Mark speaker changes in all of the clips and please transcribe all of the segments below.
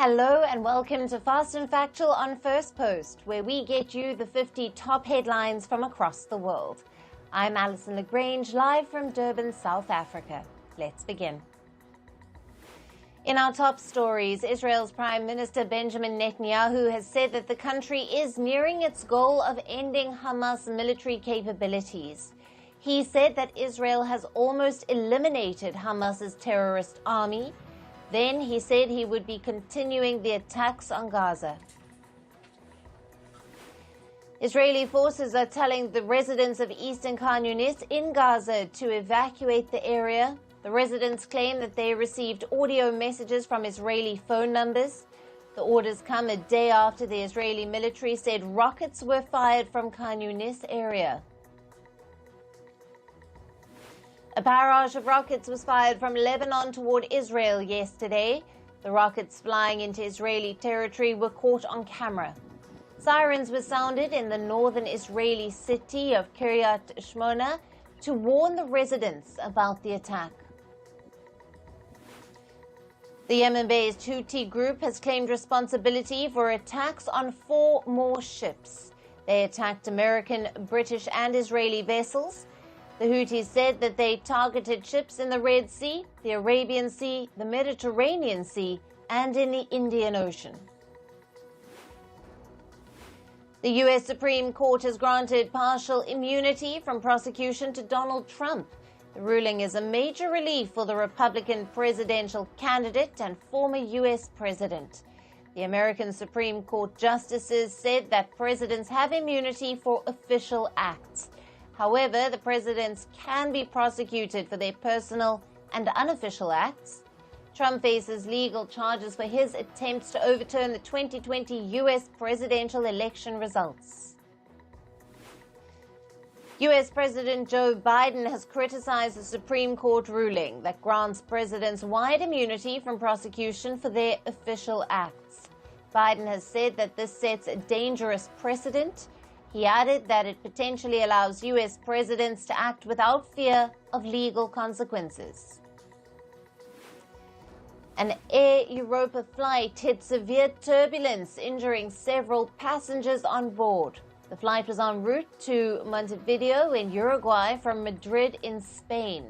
Speaker 1: Hello and welcome to Fast and Factual on Firstpost, where we get you the 50 top headlines from across the world. I'm Alison Lagrange, live from Durban, South Africa. Let's begin. In our top stories, Israel's Prime Minister Benjamin Netanyahu has said that the country is nearing its goal of ending Hamas military capabilities. He said that Israel has almost eliminated Hamas's terrorist army. Then he said he would be continuing the attacks on Gaza. Israeli forces are telling the residents of eastern Khan Younis in Gaza to evacuate the area. The residents claim that they received audio messages from Israeli phone numbers. The orders come a day after the Israeli military said rockets were fired from Khan Younis area. A barrage of rockets was fired from Lebanon toward Israel yesterday. The rockets flying into Israeli territory were caught on camera. Sirens were sounded in the northern Israeli city of Kiryat Shmona to warn the residents about the attack. The Yemen-based Houthi group has claimed responsibility for attacks on 4 more ships. They attacked American, British, and Israeli vessels. The Houthis said that they targeted ships in the Red Sea, the Arabian Sea, the Mediterranean Sea, and in the Indian Ocean. The U.S. Supreme Court has granted partial immunity from prosecution to Donald Trump. The ruling is a major relief for the Republican presidential candidate and former U.S. president. The American Supreme Court justices said that presidents have immunity for official acts. However, the presidents can be prosecuted for their personal and unofficial acts. Trump faces legal charges for his attempts to overturn the 2020 U.S. presidential election results. U.S. President Joe Biden has criticized the Supreme Court ruling that grants presidents wide immunity from prosecution for their official acts. Biden has said that this sets a dangerous precedent. He added that it potentially allows U.S. presidents to act without fear of legal consequences. An Air Europa flight hit severe turbulence, injuring several passengers on board. The flight was en route to Montevideo in Uruguay from Madrid in Spain.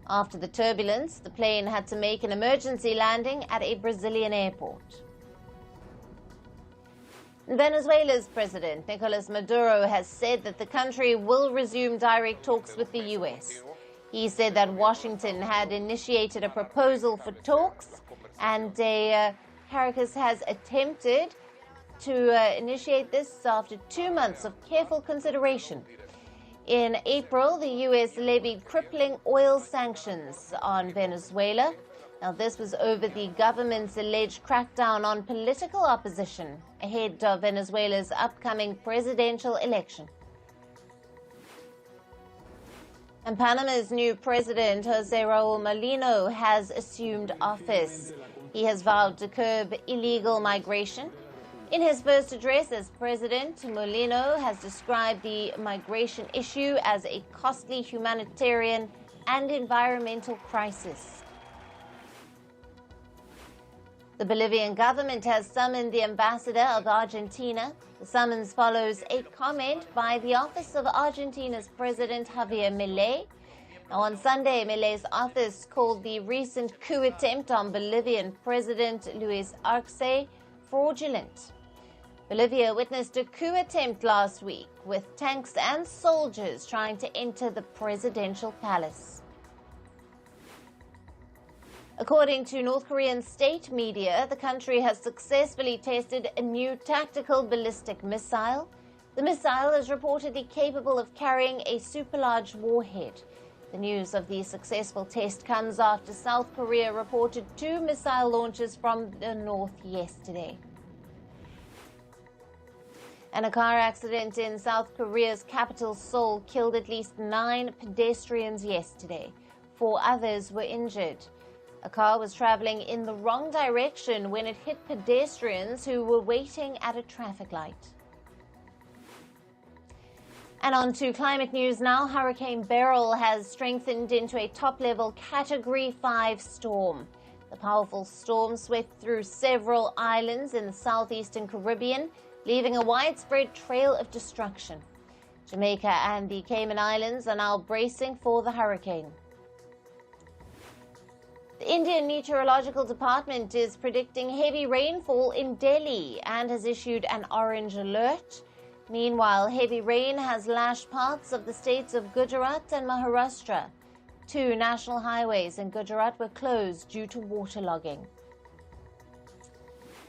Speaker 1: After the turbulence, the plane had to make an emergency landing at a Brazilian airport. Venezuela's President Nicolas Maduro has said that the country will resume direct talks with the U.S. He said that Washington had initiated a proposal for talks, and Caracas has attempted to initiate this after 2 months of careful consideration. In April, the U.S. levied crippling oil sanctions on Venezuela. Now, this was over the government's alleged crackdown on political opposition ahead of Venezuela's upcoming presidential election. And Panama's new president, Jose Raul Mulino, has assumed office. He has vowed to curb illegal migration. In his first address as president, Mulino has described the migration issue as a costly humanitarian and environmental crisis. The Bolivian government has summoned the ambassador of Argentina. The summons follows a comment by the office of Argentina's President Javier Milei. Now, on Sunday, Milei's office called the recent coup attempt on Bolivian President Luis Arce fraudulent. Bolivia witnessed a coup attempt last week with tanks and soldiers trying to enter the presidential palace. According to North Korean state media, the country has successfully tested a new tactical ballistic missile. The missile is reportedly capable of carrying a super-large warhead. The news of the successful test comes after South Korea reported 2 missile launches from the north yesterday. And a car accident in South Korea's capital, Seoul, killed at least 9 pedestrians yesterday. 4 others were injured. A car was traveling in the wrong direction when it hit pedestrians who were waiting at a traffic light. And on to climate news now. Hurricane Beryl has strengthened into a top-level Category 5 storm. The powerful storm swept through several islands in the southeastern Caribbean, leaving a widespread trail of destruction. Jamaica and the Cayman Islands are now bracing for the hurricane. The Indian Meteorological Department is predicting heavy rainfall in Delhi and has issued an orange alert. Meanwhile, heavy rain has lashed parts of the states of Gujarat and Maharashtra. 2 national highways in Gujarat were closed due to waterlogging.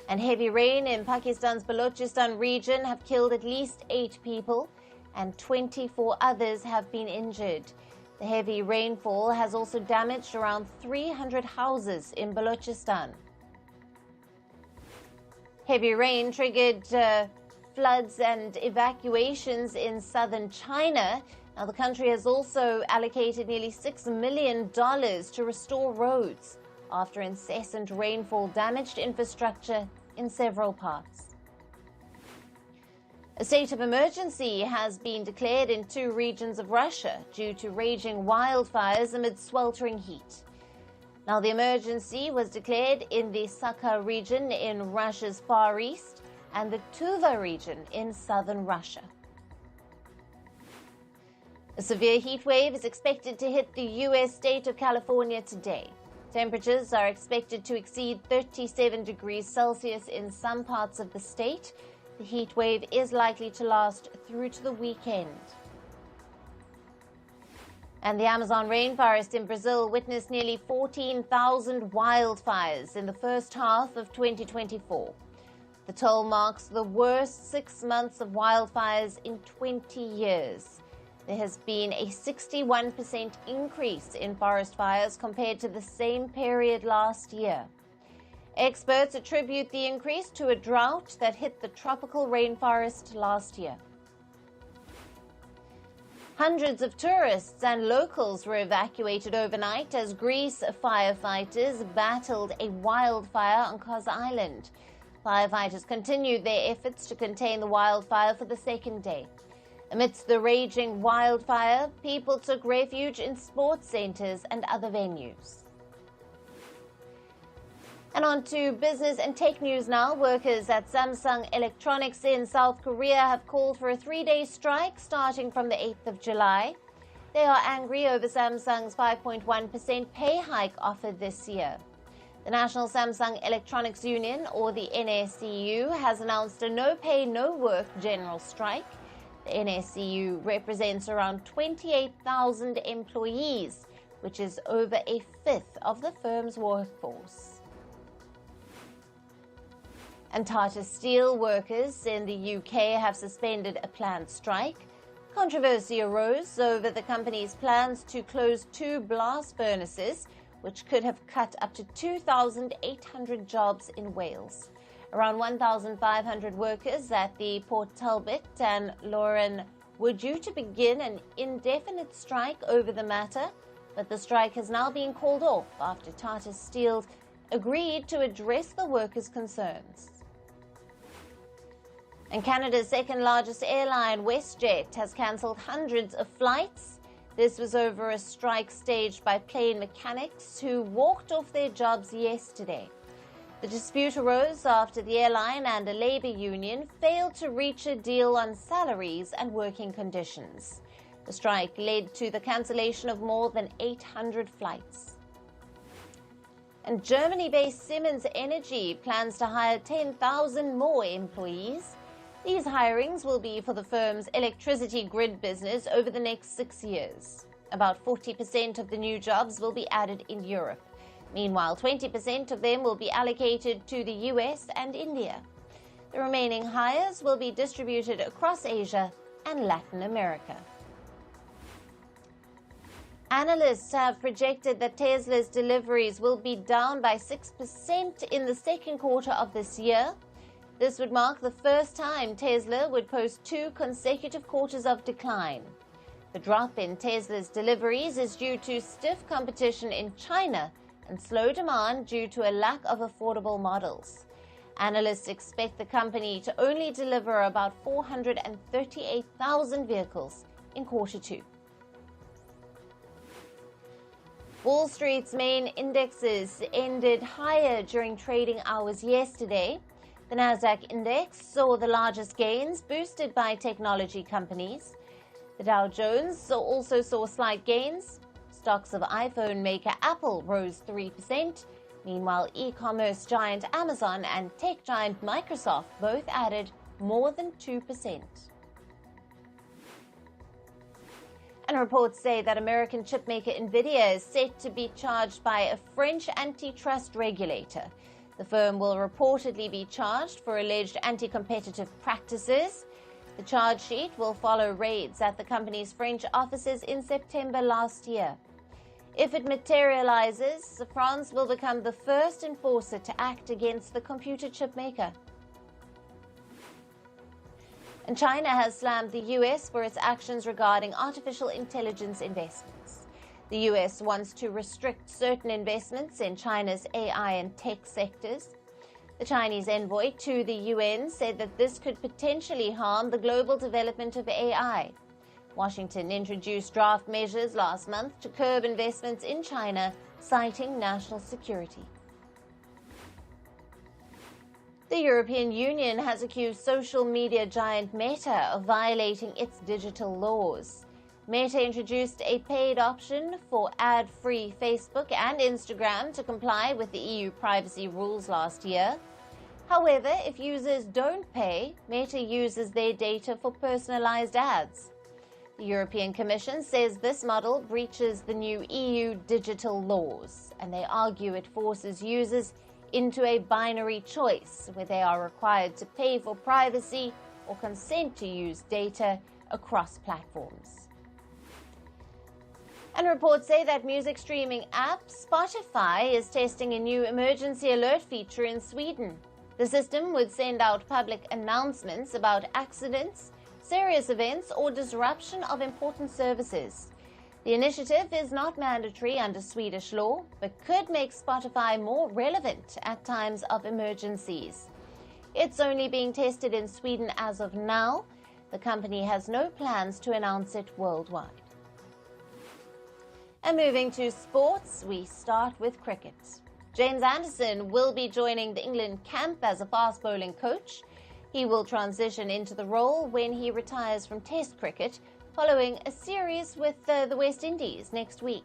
Speaker 1: And heavy rain in Pakistan's Balochistan region have killed at least 8 people, and 24 others have been injured. The heavy rainfall has also damaged around 300 houses in Balochistan. Heavy rain triggered floods and evacuations in southern China. Now, the country has also allocated nearly $6 million to restore roads after incessant rainfall damaged infrastructure in several parts. A state of emergency has been declared in 2 regions of Russia due to raging wildfires amid sweltering heat. Now, the emergency was declared in the Sakha region in Russia's Far East and the Tuva region in southern Russia. A severe heat wave is expected to hit the U.S. state of California today. Temperatures are expected to exceed 37 degrees Celsius in some parts of the state. The heat wave is likely to last through to the weekend. And the Amazon rainforest in Brazil witnessed nearly 14,000 wildfires in the first half of 2024. The toll marks the worst 6 months of wildfires in 20 years. There has been a 61% increase in forest fires compared to the same period last year. Experts attribute the increase to a drought that hit the tropical rainforest last year. Hundreds of tourists and locals were evacuated overnight as Greece firefighters battled a wildfire on Kos Island. Firefighters continued their efforts to contain the wildfire for the second day. Amidst the raging wildfire, people took refuge in sports centers and other venues. And on to business and tech news now. Workers at Samsung Electronics in South Korea have called for a 3-day strike starting from the 8th of July. They are angry over Samsung's 5.1% pay hike offered this year. The National Samsung Electronics Union, or the NSCU, has announced a no-pay, no-work general strike. The NSCU represents around 28,000 employees, which is over a fifth of the firm's workforce. And Tata Steel workers in the UK have suspended a planned strike. Controversy arose over the company's plans to close 2 blast furnaces, which could have cut up to 2,800 jobs in Wales. Around 1,500 workers at the Port Talbot and Lauren were due to begin an indefinite strike over the matter, but the strike has now been called off after Tata Steel agreed to address the workers' concerns. And Canada's second-largest airline, WestJet, has cancelled hundreds of flights. This was over a strike staged by plane mechanics who walked off their jobs yesterday. The dispute arose after the airline and a labour union failed to reach a deal on salaries and working conditions. The strike led to the cancellation of more than 800 flights. And Germany-based Siemens Energy plans to hire 10,000 more employees. These hirings will be for the firm's electricity grid business over the next 6 years. About 40% of the new jobs will be added in Europe. Meanwhile, 20% of them will be allocated to the US and India. The remaining hires will be distributed across Asia and Latin America. Analysts have projected that Tesla's deliveries will be down by 6% in the second quarter of this year. This would mark the first time Tesla would post 2 consecutive quarters of decline. The drop in Tesla's deliveries is due to stiff competition in China and slow demand due to a lack of affordable models. Analysts expect the company to only deliver about 438,000 vehicles in quarter 2. Wall Street's main indexes ended higher during trading hours yesterday. The Nasdaq index saw the largest gains, boosted by technology companies. The Dow Jones also saw slight gains. Stocks of iPhone maker Apple rose 3%. Meanwhile, e-commerce giant Amazon and tech giant Microsoft both added more than 2%. And reports say that American chipmaker Nvidia is set to be charged by a French antitrust regulator. The firm will reportedly be charged for alleged anti-competitive practices. The charge sheet will follow raids at the company's French offices in September last year. If it materializes, France will become the first enforcer to act against the computer chip maker. And China has slammed the US for its actions regarding artificial intelligence investments. The US wants to restrict certain investments in China's AI and tech sectors. The Chinese envoy to the UN said that this could potentially harm the global development of AI. Washington introduced draft measures last month to curb investments in China, citing national security. The European Union has accused social media giant Meta of violating its digital laws. Meta introduced a paid option for ad-free Facebook and Instagram to comply with the EU privacy rules last year. However, if users don't pay, Meta uses their data for personalized ads. The European Commission says this model breaches the new EU digital laws, and they argue it forces users into a binary choice where they are required to pay for privacy or consent to use data across platforms. And reports say that music streaming app Spotify is testing a new emergency alert feature in Sweden. The system would send out public announcements about accidents, serious events, or disruption of important services. The initiative is not mandatory under Swedish law, but could make Spotify more relevant at times of emergencies. It's only being tested in Sweden as of now. The company has no plans to announce it worldwide. And moving to sports, we start with cricket. James Anderson will be joining the England camp as a fast bowling coach. He will transition into the role when he retires from Test cricket, following a series with the West Indies next week.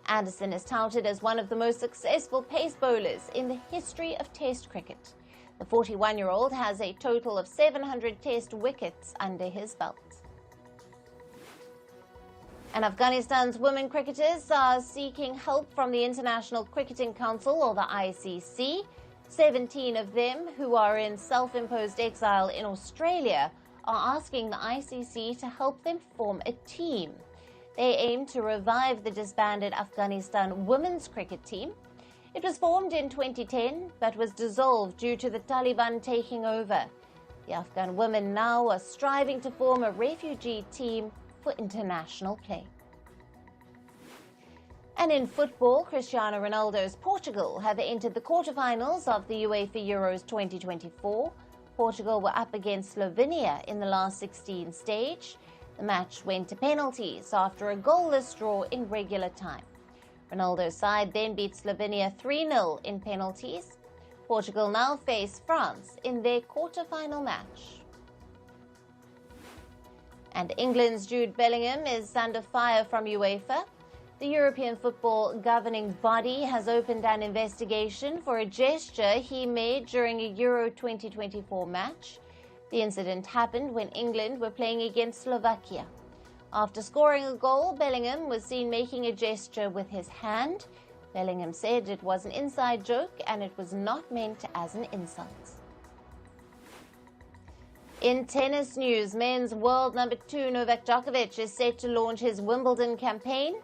Speaker 1: Anderson is touted as one of the most successful pace bowlers in the history of Test cricket. The 41-year-old has a total of 700 Test wickets under his belt. And Afghanistan's women cricketers are seeking help from the International Cricketing Council, or the ICC. 17 of them, who are in self-imposed exile in Australia, are asking the ICC to help them form a team. They aim to revive the disbanded Afghanistan women's cricket team. It was formed in 2010 but was dissolved due to the Taliban taking over. The Afghan women now are striving to form a refugee team for international play. And in football, Cristiano Ronaldo's Portugal have entered the quarterfinals of the UEFA Euros 2024. Portugal were up against Slovenia in the last 16 stage. The match went to penalties after a goalless draw in regular time. Ronaldo's side then beat Slovenia 3-0 in penalties. Portugal now face France in their quarter-final match. And England's Jude Bellingham is under fire from UEFA. The European football governing body has opened an investigation for a gesture he made during a Euro 2024 match. The incident happened when England were playing against Slovakia. After scoring a goal, Bellingham was seen making a gesture with his hand. Bellingham said it was an inside joke and it was not meant as an insult. In tennis news, men's world number 2 Novak Djokovic is set to launch his Wimbledon campaign.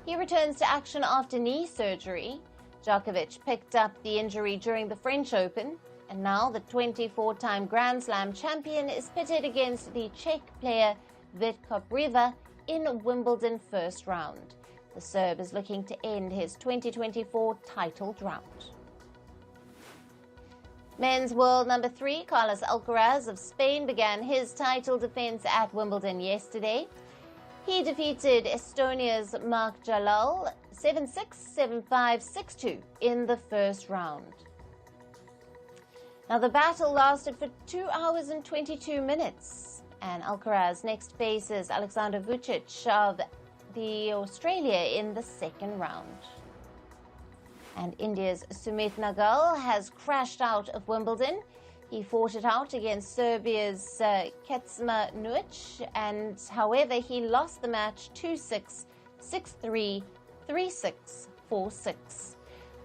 Speaker 1: He returns to action after knee surgery. Djokovic picked up the injury during the French Open, and now the 24-time Grand Slam champion is pitted against the Czech player Vit Kopriva in Wimbledon first round. The Serb is looking to end his 2024 title drought. Men's world number 3 Carlos Alcaraz of Spain began his title defense at Wimbledon yesterday. He defeated Estonia's Mark Jalal 7-6, 7-5, 6-2 in the first round. Now, the battle lasted for 2 hours and 22 minutes, and Alcaraz next faces Alexander Vucic of the Australia in the second round. And India's Sumit Nagal has crashed out of Wimbledon. He fought it out against Serbia's Kecma Nuic, and however, he lost the match 2-6, 6-3, 3-6, 4-6.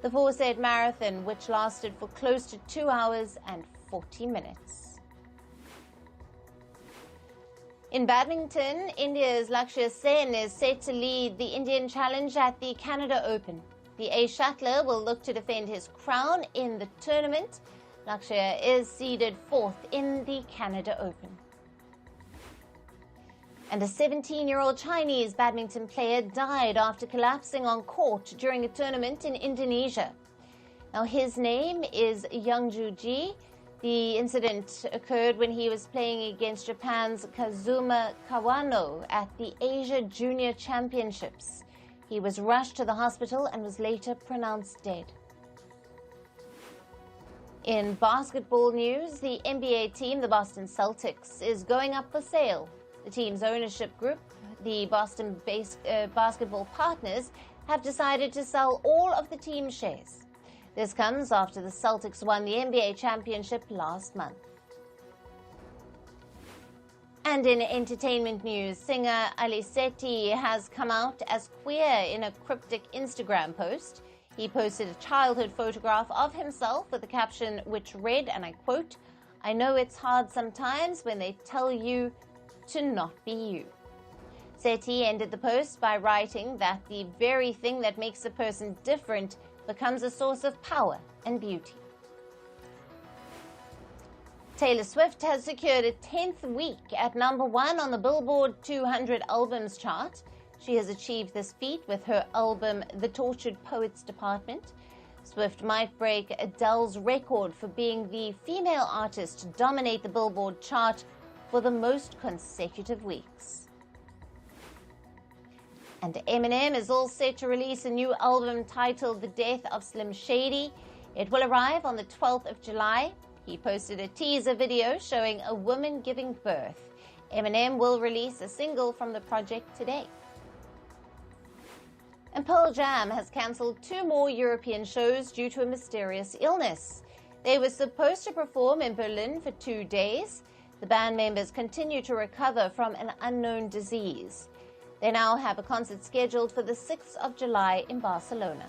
Speaker 1: The four-set marathon, which lasted for close to 2 hours and 40 minutes. In badminton, India's Lakshya Sen is set to lead the Indian challenge at the Canada Open. The ace shuttler will look to defend his crown in the tournament. Lakshya is seeded 4th in the Canada Open. And a 17-year-old Chinese badminton player died after collapsing on court during a tournament in Indonesia. Now, his name is Youngju Ji. The incident occurred when he was playing against Japan's Kazuma Kawano at the Asia Junior Championships. He was rushed to the hospital and was later pronounced dead. In basketball news, the NBA team, the Boston Celtics, is going up for sale. The team's ownership group, the Boston Basketball Partners, have decided to sell all of the team's shares. This comes after the Celtics won the NBA championship last month. And in entertainment news, singer Ali Sethi has come out as queer in a cryptic Instagram post. He posted a childhood photograph of himself with a caption which read, and I quote, "I know it's hard sometimes when they tell you to not be you." Sethi ended the post by writing that the very thing that makes a person different becomes a source of power and beauty. Taylor Swift has secured a 10th week at #1 on the Billboard 200 albums chart. She has achieved this feat with her album The Tortured Poets Department. Swift might break Adele's record for being the female artist to dominate the Billboard chart for the most consecutive weeks. And Eminem is all set to release a new album titled The Death of Slim Shady. It will arrive on the 12th of July. He posted a teaser video showing a woman giving birth. Eminem will release a single from the project today. And Pearl Jam has cancelled 2 more European shows due to a mysterious illness. They were supposed to perform in Berlin for 2 days. The band members continue to recover from an unknown disease. They now have a concert scheduled for the 6th of July in Barcelona.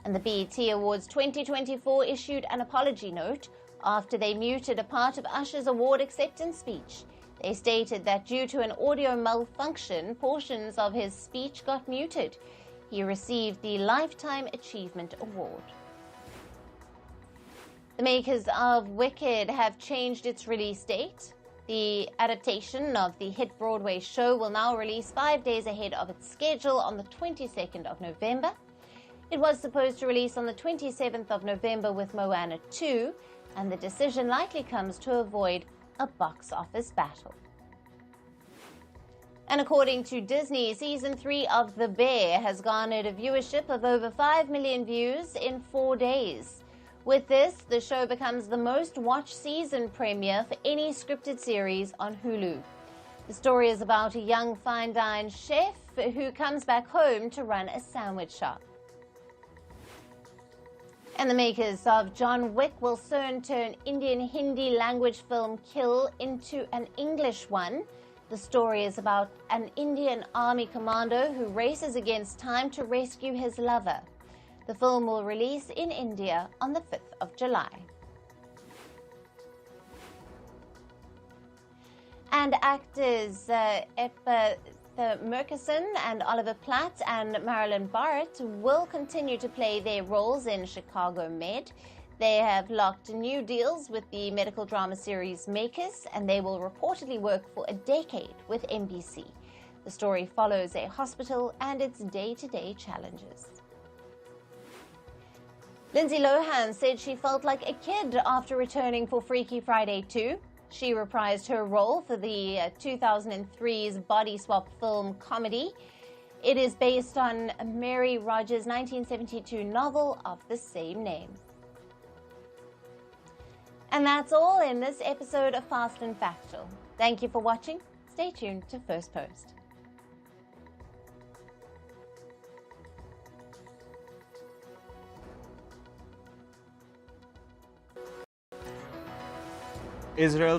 Speaker 1: And the BET Awards 2024 issued an apology note after they muted a part of Usher's award acceptance speech. They stated that due to an audio malfunction, portions of his speech got muted. He received the Lifetime Achievement Award. The makers of Wicked have changed its release date. The adaptation of the hit Broadway show will now release 5 days ahead of its schedule on the 22nd of November. It was supposed to release on the 27th of November with Moana 2, and the decision likely comes to avoid a box office battle. And according to Disney, Season 3 of The Bear has garnered a viewership of over 5 million views in 4 days. With this, the show becomes the most watched season premiere for any scripted series on Hulu. The story is about a young fine dine chef who comes back home to run a sandwich shop. And the makers of John Wick will soon turn Indian Hindi language film Kill into an English one. The story is about an Indian army commando who races against time to rescue his lover. The film will release in India on the 5th of July. And actors Eppa Murkison and Oliver Platt and Marilyn Barrett will continue to play their roles in Chicago Med. They have locked new deals with the medical drama series makers, and they will reportedly work for a decade with NBC. The story follows a hospital and its day-to-day challenges. Lindsay Lohan said she felt like a kid after returning for Freaky Friday 2. She reprised her role for the 2003's body swap film Comedy. It is based on Mary Rodgers' 1972 novel of the same name. And that's all in this episode of Fast and Factual. Thank you for watching. Stay tuned to Firstpost.
Speaker 2: Israel's